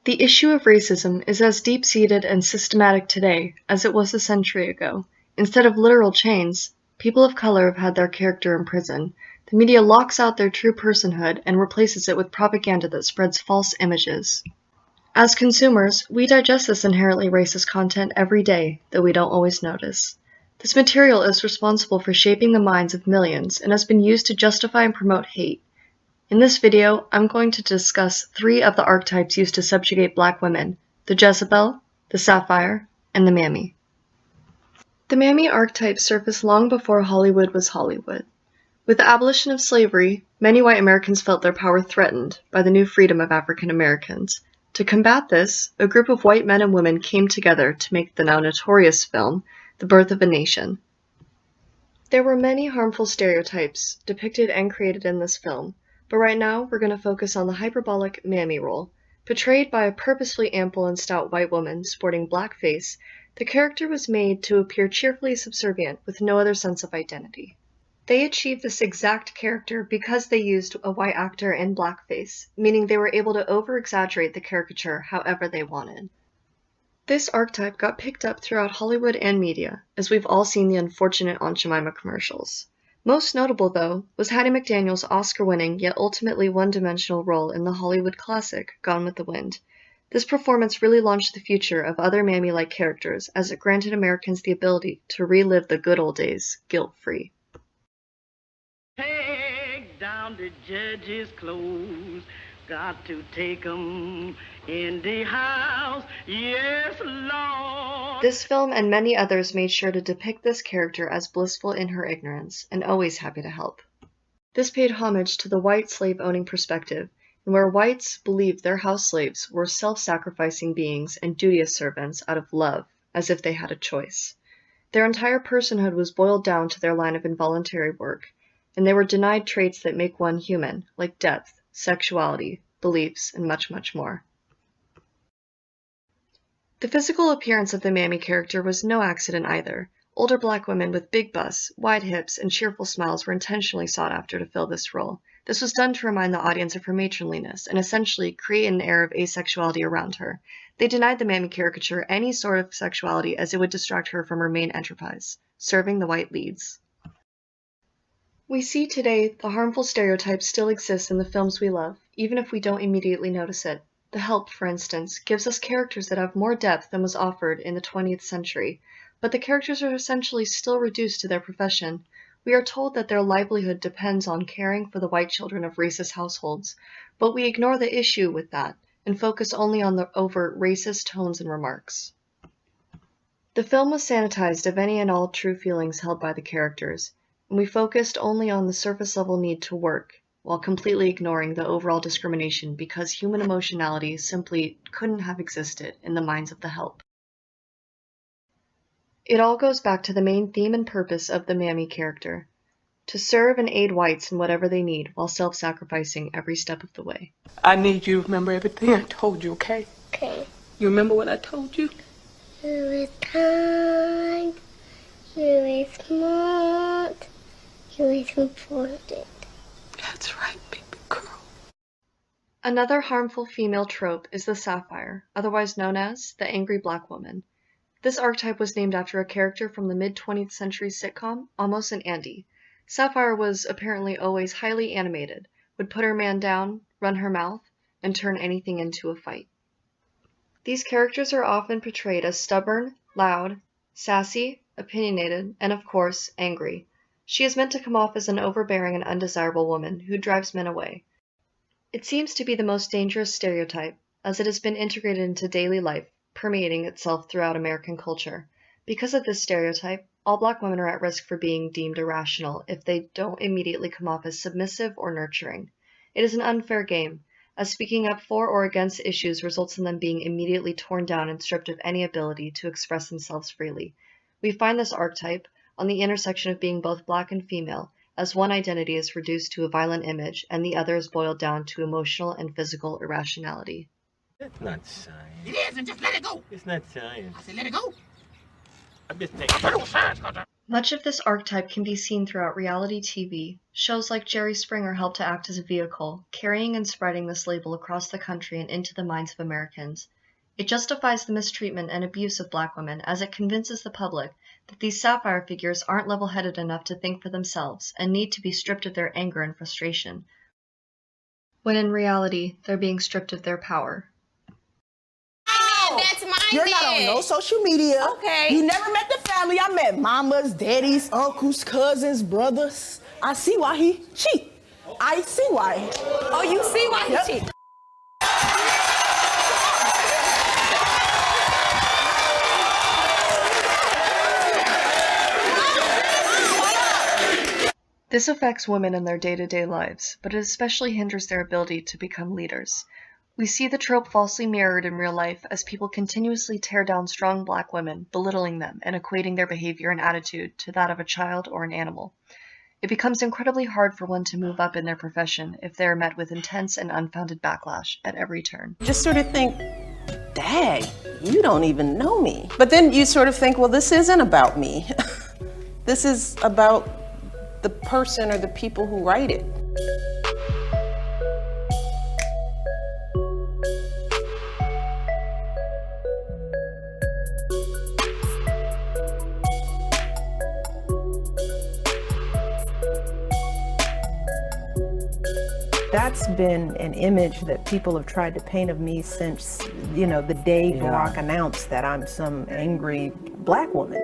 The issue of racism is as deep-seated and systematic today as it was a century ago. Instead of literal chains, people of color have had their character imprisoned. The media locks out their true personhood and replaces it with propaganda that spreads false images. As consumers, we digest this inherently racist content every day, though we don't always notice. This material is responsible for shaping the minds of millions and has been used to justify and promote hate. In this video, I'm going to discuss 3 of the archetypes used to subjugate black women: the Jezebel, the Sapphire, and the Mammy. The Mammy archetype surfaced long before Hollywood was Hollywood. With the abolition of slavery, many white Americans felt their power threatened by the new freedom of African Americans. To combat this, a group of white men and women came together to make the now notorious film, The Birth of a Nation. There were many harmful stereotypes depicted and created in this film, but right now we're going to focus on the hyperbolic Mammy role. Portrayed by a purposefully ample and stout white woman sporting blackface, the character was made to appear cheerfully subservient with no other sense of identity. They achieved this exact character because they used a white actor in blackface, meaning they were able to over-exaggerate the caricature however they wanted. This archetype got picked up throughout Hollywood and media, as we've all seen the unfortunate Aunt Jemima commercials. Most notable, though, was Hattie McDaniel's Oscar-winning yet ultimately one-dimensional role in the Hollywood classic Gone with the Wind. This performance really launched the future of other Mammy-like characters, as it granted Americans the ability to relive the good old days guilt-free. Take down the judge's clothes, got to take 'em in the house, yes, Lord. This film and many others made sure to depict this character as blissful in her ignorance, and always happy to help. This paid homage to the white slave-owning perspective, and where whites believed their house slaves were self-sacrificing beings and duteous servants out of love, as if they had a choice. Their entire personhood was boiled down to their line of involuntary work, and they were denied traits that make one human, like depth, sexuality, beliefs, and much, much more. The physical appearance of the Mammy character was no accident either. Older black women with big busts, wide hips, and cheerful smiles were intentionally sought after to fill this role. This was done to remind the audience of her matronliness and essentially create an air of asexuality around her. They denied the Mammy caricature any sort of sexuality as it would distract her from her main enterprise, serving the white leads. We see today the harmful stereotypes still exist in the films we love, even if we don't immediately notice it. The Help, for instance, gives us characters that have more depth than was offered in the 20th century, but the characters are essentially still reduced to their profession. We are told that their livelihood depends on caring for the white children of racist households, but we ignore the issue with that and focus only on the overt racist tones and remarks. The film was sanitized of any and all true feelings held by the characters, and we focused only on the surface-level need to work, while completely ignoring the overall discrimination because human emotionality simply couldn't have existed in the minds of the Help. It all goes back to the main theme and purpose of the Mammy character: to serve and aid whites in whatever they need while self-sacrificing every step of the way. I need you to remember everything I told you, okay? Okay. You remember what I told you? You is kind. You is smart. You is important. That's right, baby girl. Another harmful female trope is the Sapphire, otherwise known as the angry black woman. This archetype was named after a character from the mid-20th century sitcom Almost an Andy. Sapphire was apparently always highly animated, would put her man down, run her mouth, and turn anything into a fight. These characters are often portrayed as stubborn, loud, sassy, opinionated, and of course, angry. She is meant to come off as an overbearing and undesirable woman who drives men away. It seems to be the most dangerous stereotype, as it has been integrated into daily life, permeating itself throughout American culture. Because of this stereotype, all black women are at risk for being deemed irrational if they don't immediately come off as submissive or nurturing. It is an unfair game, as speaking up for or against issues results in them being immediately torn down and stripped of any ability to express themselves freely. We find this archetype on the intersection of being both black and female, as one identity is reduced to a violent image and the other is boiled down to emotional and physical irrationality. That's not science. It isn't, just let it go. It's not science. I said let it go. I'm just taking science. Much of this archetype can be seen throughout reality TV. Shows like Jerry Springer help to act as a vehicle, carrying and spreading this label across the country and into the minds of Americans. It justifies the mistreatment and abuse of Black women as it convinces the public that these sapphire figures aren't level-headed enough to think for themselves and need to be stripped of their anger and frustration, when in reality, they're being stripped of their power. That's my You're not on no social media. Okay. You never met the family. I met mamas, daddies, uncles, cousins, brothers. I see why he cheat. I see why. Oh, you see why he cheat? This affects women in their day-to-day lives, but it especially hinders their ability to become leaders. We see the trope falsely mirrored in real life as people continuously tear down strong Black women, belittling them and equating their behavior and attitude to that of a child or an animal. It becomes incredibly hard for one to move up in their profession if they are met with intense and unfounded backlash at every turn. Just sort of think, dang, you don't even know me. But then you sort of think, well, this isn't about me. This is about the person or the people who write it. That's been an image that people have tried to paint of me since, you know, the day Barack announced that I'm some angry Black woman.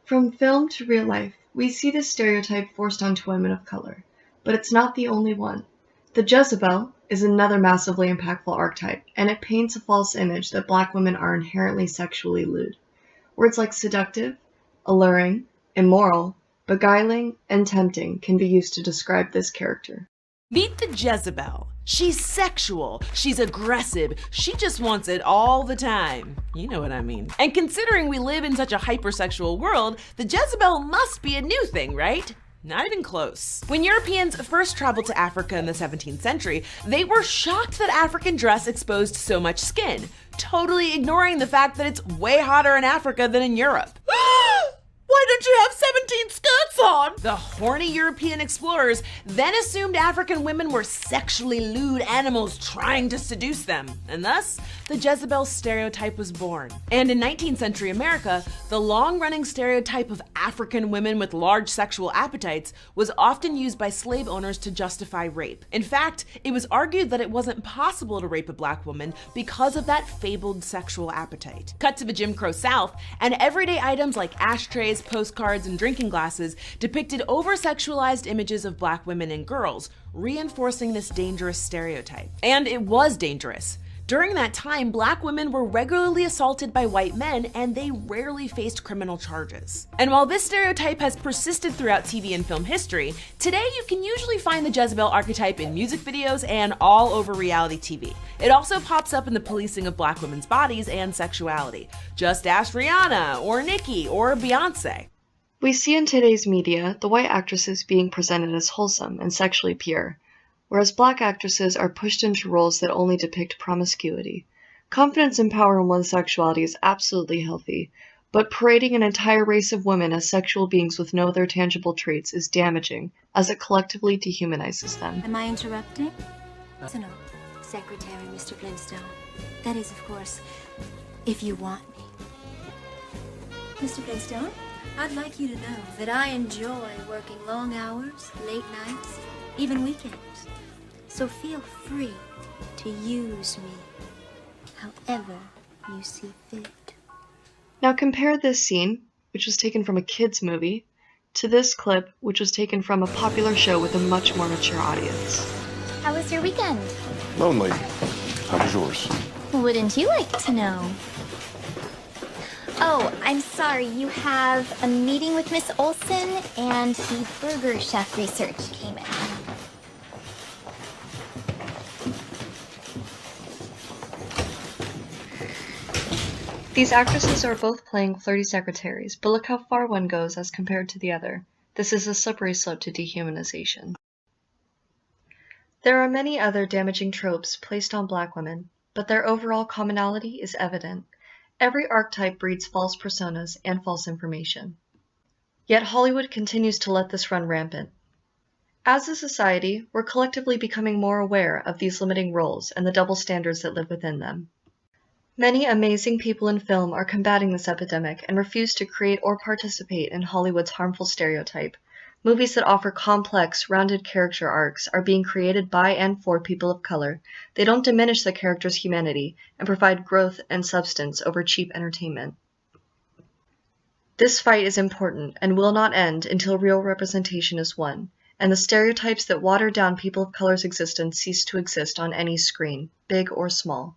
From film to real life, we see this stereotype forced onto women of color, but it's not the only one. The Jezebel is another massively impactful archetype, and it paints a false image that Black women are inherently sexually lewd. Words like seductive, alluring, immoral, beguiling, and tempting can be used to describe this character. Meet the Jezebel. She's sexual, she's aggressive, she just wants it all the time. You know what I mean. And considering we live in such a hypersexual world, the Jezebel must be a new thing, right? Not even close. When Europeans first traveled to Africa in the 17th century, they were shocked that African dress exposed so much skin, totally ignoring the fact that it's way hotter in Africa than in Europe. Why don't you have 17 skirts on? The horny European explorers then assumed African women were sexually lewd animals trying to seduce them, and thus, the Jezebel stereotype was born. And in 19th century America, the long-running stereotype of African women with large sexual appetites was often used by slave owners to justify rape. In fact, it was argued that it wasn't possible to rape a Black woman because of that fabled sexual appetite. Cut to the Jim Crow South, and everyday items like ashtrays, postcards, and drinking glasses depicted over-sexualized images of Black women and girls, reinforcing this dangerous stereotype. And it was dangerous. During that time, Black women were regularly assaulted by white men, and they rarely faced criminal charges. And while this stereotype has persisted throughout TV and film history, today you can usually find the Jezebel archetype in music videos and all over reality TV. It also pops up in the policing of Black women's bodies and sexuality. Just ask Rihanna, or Nicki, or Beyonce. We see in today's media the white actresses being presented as wholesome and sexually pure, whereas Black actresses are pushed into roles that only depict promiscuity. Confidence and power in one's sexuality is absolutely healthy, but parading an entire race of women as sexual beings with no other tangible traits is damaging, as it collectively dehumanizes them. Am I interrupting? So no, Secretary, Mr. Flintstone. That is, of course, if you want me. Mr. Flintstone, I'd like you to know that I enjoy working long hours, late nights, even weekends. So feel free to use me however you see fit. Now compare this scene, which was taken from a kid's movie, to this clip, which was taken from a popular show with a much more mature audience. How was your weekend? Lonely. Time is yours. Wouldn't you like to know? Oh, I'm sorry. You have a meeting with Miss Olson, and the burger chef research came in. These actresses are both playing flirty secretaries, but look how far one goes as compared to the other. This is a slippery slope to dehumanization. There are many other damaging tropes placed on black women, but their overall commonality is evident. Every archetype breeds false personas and false information. Yet Hollywood continues to let this run rampant. As a society, we're collectively becoming more aware of these limiting roles and the double standards that live within them. Many amazing people in film are combating this epidemic and refuse to create or participate in Hollywood's harmful stereotype. Movies that offer complex, rounded character arcs are being created by and for people of color. They don't diminish the character's humanity and provide growth and substance over cheap entertainment. This fight is important and will not end until real representation is won, and the stereotypes that water down people of color's existence cease to exist on any screen, big or small.